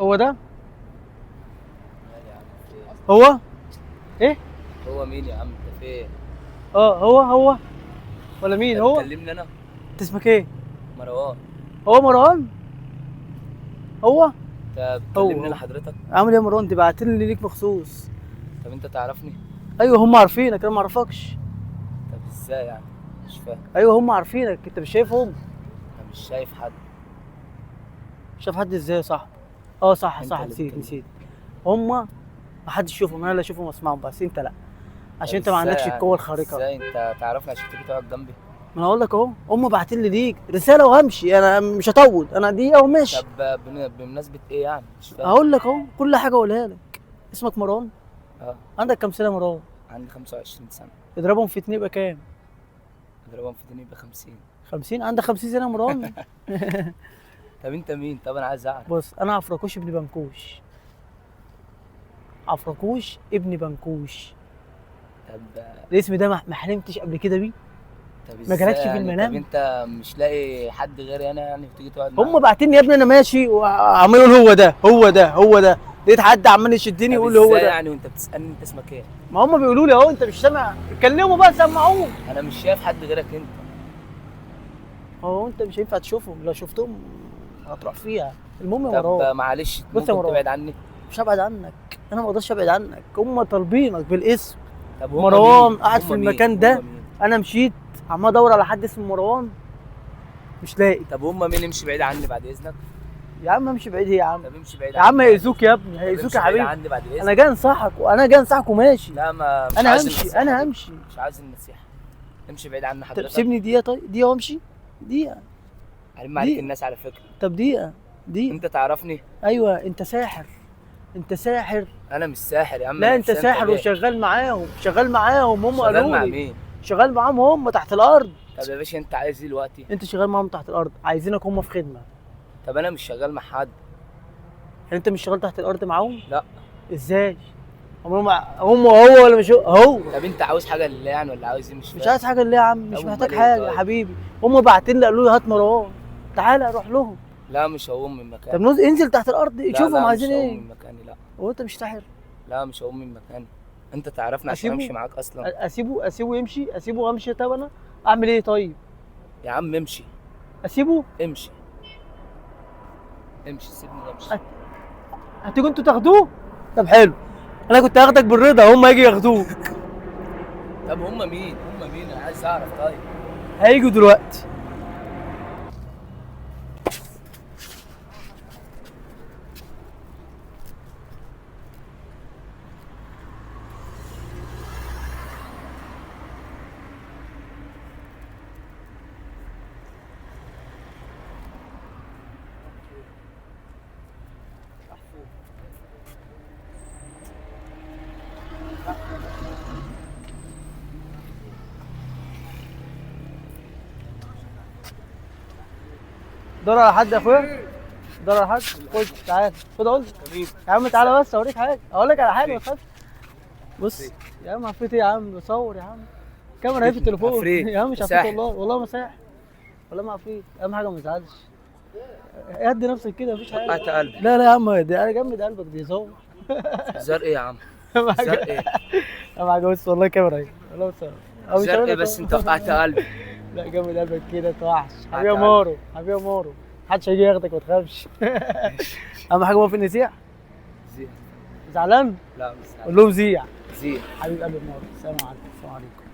هو ده؟ مال يا عم في ايه؟ هو؟ ايه؟ هو مين يا عم انت فين؟ هو ولا مين انت هو؟ بتكلمني انا؟ انت اسمك ايه؟ مروان. هو مروان؟ هو؟ انت هو بتكلمني انا هو حضرتك؟ عامل ايه يا مروان؟ دي بعتلي ليك مخصوص. طب انت تعرفني؟ ايوه هم عارفينك، انا ما اعرفكش. طب ازاي يعني؟ مش فاهم. ايوه هم عارفينك، انت مش شايفهم؟ انا مش شايف حد. شاف حد ازاي يا صاحبي؟ اه صح انت صح، اللي نسيت بتكلمني. نسيت. هم ما حدش يشوفهم، انا اللي اشوفهم واسمعهم بس انت لا، طب عشان انت ما ازاي عندكش يعني؟ القوه الخارقه. ازاي انت تعرفني عشان تيجي تقعد جنبي؟ ما انا اقول لك اهو، هم باعتين لي ليك رساله وهمشي، انا مش هطول، انا دقيقه وماشي. طب بمناسبة ايه يعني؟ مش فاهم. هقول لك اهو كل حاجه اقولها لك. اسمك مروان؟ اه. عندك كام سنه يا مروان؟ عندي 25 سنة. اضربهم في 2 يبقى كام؟ اضربهم في دنيا ب 50. 50؟ عندك 50 سنه يا مروان؟ طب انت مين؟ طب انا عايز اعرف. بص انا عفركوش ابن بنكوش. عفركوش ابن بنكوش. طب. الاسم ده ما حلمتش قبل كده بيه. طب ما ازاي جالكش في يعني؟ طب المنام؟ انت مش لاقي حد غيري انا يعني وتيجي تقعد هم معايا؟ باعتين لي يا ابني، انا ماشي وعمال يقول هو ده هو ده هو ده، لقيت حد عمال يشدني طب يقول لي هو ازاي ده. يعني وانت بتسألني انت اسمك ايه؟ ما هم بيقولوا لي اهو، انت مش سامع؟ اتكلموا بقى سمعوه. انا مش شايف حد غيرك انت. هو انت مش هينفع تشوفهم، لو شفتهم هتروح فيها. المهم يا طب مروان، معلش بص يا ممكن مروان، تبعد عني؟ مش هبعد عنك، انا ما اقدرش ابعد عنك، هم طالبينك بالاسم. طب هم مروان مين؟ قاعد في هم مين؟ المكان ده، هم مين؟ انا مشيت عمال ادور على حد اسمه مروان مش لاقي. طب هم مين؟ امشي بعيد عني بعد اذنك. يا عم امشي بعيد ايه يا عم؟ طب امشي بعيد يا عني عم بعد هيأذوك يا إذنك. ابني، طب هيأذوك امشي يا بعيد حبيبي. عني بعد انا اذنك. جاي انصحك، وانا جاي انصحك وماشي. لا ما مش انا عايز همشي النصيحة انا دي. همشي. مش عايز النصيحة. امشي بعيد عني طب حضرتك. سيبني دقيقه، طيب دقيقه وامشي. دقيقه. علم عليك دقيقه. الناس على فكرة. طب دقيقه. دقيقه. انت تعرفني؟ ايوه انت ساحر. انت ساحر. انا مش ساحر يا عم. لا انا انت مش فاهم ساحر طبيعي. وشغال معاهم، شغال معاهم، هم شغال قالوا مع لي. مين؟ شغال معاهم هم تحت الارض. طب يا باشا انت عايز ايه دلوقتي؟ انت شغال معاهم تحت الارض، عايزينك هم في خدمه. طب انا مش شغال مع حد. يعني انت مش شغال تحت الارض معاهم؟ لا. ازاي؟ هم هو ولا مش هو؟ طب انت عاوز حاجة لله يعني ولا عاوز ايه؟ مش مش فاهم. عايز حاجه ليه يا عم؟ مش طب محتاج امال ايه حاجه يا طيب؟ حبيبي. هم باعتين لي قالوا لي هات مروان، تعالى اروح لهم. لا مش هقوم من مكاني. طب انزل تحت الارض لا شوفهم لا عايزين مش هقوم ايه. من مكاني لا. هو انت مش ساحر؟ لا مش هقوم من مكاني. انت تعرفني عشان امشي معاك اصلا. اسيبه يمشي؟ اسيبه وامشي؟ طب انا اعمل ايه طيب؟ يا عم امشي. اسيبه؟ امشي. امشي سيبني امشي. هتيجوا انتوا تاخدوه؟ طب حلو، انا كنت هاخدك بالرضا، هم يجي ياخدوه. طب هم مين؟ هم مين؟ انا عايز اعرف طيب. هيجوا دلوقتي. دور على حد يا اخويا، دور على حد. خد تعال، خد اقول يا عم تعالى بس اوريك حاجه، اقول لك على حاجه ما تخافش. بص يا عم، عفريت ايه يا عم؟ بصور يا عم، الكاميرا اهي في التليفون. عفريت. يا عم مش عفريت ساحر. والله ما ساحر، والله ما عفريت. اهم حاجه ما تزعلش، هدي نفسك كده مفيش حاجه. وقعت قلبي. لا يا عم، ده انا جمد قلبك، دي هزار. هزار ايه يا عم؟ اهم هزار حاجه، ايه؟ اهم حاجه بس والله الكاميرا اهي، والله بس هزار ايه بس انت وقعت قلبي. لا جمد قلبك كده، انت وحش حبيبي يا قلبي. مارو، حبيبي يا مارو، محدش هيجي ياخدك ما تخافش. اهم حاجه موافق نسيع. زيح. زعلان؟ لا مش قول لهم زيع. زيح. حبيب قلبي مارو، السلام عليكم. السلام عليكم.